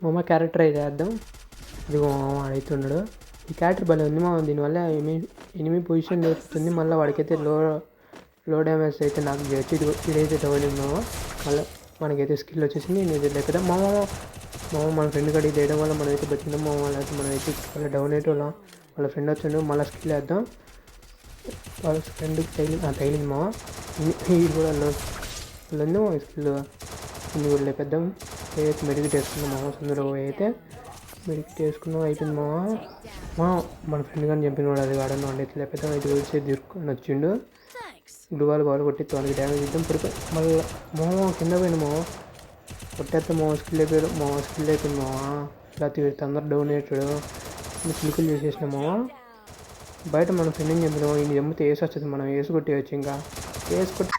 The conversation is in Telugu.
మామ క్యారెక్టర్ అయితే వేద్దాం. ఇదిగో మామ అవుతున్నాడు. ఈ క్యారెక్టర్ భలే ఉంది మామ. దీనివల్ల ఎనిమి పొజిషన్ దొరుకుతుంది. మళ్ళీ వాడికైతే లో డ్యామేజ్ అయితే నాకు చేయొచ్చు. ఇదైతే డౌన్ మామ. మళ్ళీ మనకైతే స్కిల్ వచ్చేసింది. నేను ఇది లేకపోతే మామ మన ఫ్రెండ్ గడికి చేయడం వల్ల మనమైతే బతికినాం మామ. లేకపోతే మనమైతే వాళ్ళ డౌన్ అయితే వాళ్ళ ఫ్రెండ్ వచ్చిండు. మళ్ళీ స్కిల్ వేద్దాం. వాళ్ళ ఫ్రెండ్కి తగిలింది మామ. ఇది కూడా వాళ్ళు స్కిల్ ఇది కూడా లేపేద్దాం. అయితే మెడికేట్ వేసుకున్నాం మామ. సుందర అయితే మెడికేట్ వేసుకున్నాం. అయిపోయింది మామ. మన ఫ్రెండ్ కానీ చంపిన వాడు అది వాడను అండి. ఇట్లా లేకపోతే అయితే వచ్చి దిరుక్కొని వచ్చిండు. గుడివాళ్ళు బాగా కొట్టి వాళ్ళకి డ్యామేజ్ ఇద్దాం. పడిపోయి మళ్ళీ మామ కింద పోయిన మామ. కొట్టేస్తే స్కిల్ అయిపోయాడు. స్కిల్ అయిపోయింది మామ. లేకపోతే తొందర డౌన్ అయ్యాడు. క్లిక్కులు చేసేసిన మామ. బయట మన ఫ్రెండ్ని చంపినాము. ఇది చంపితే వేసి వస్తుంది. మనం వేసి కొట్టేయచ్చు. ఇంకా వేసి కొట్టి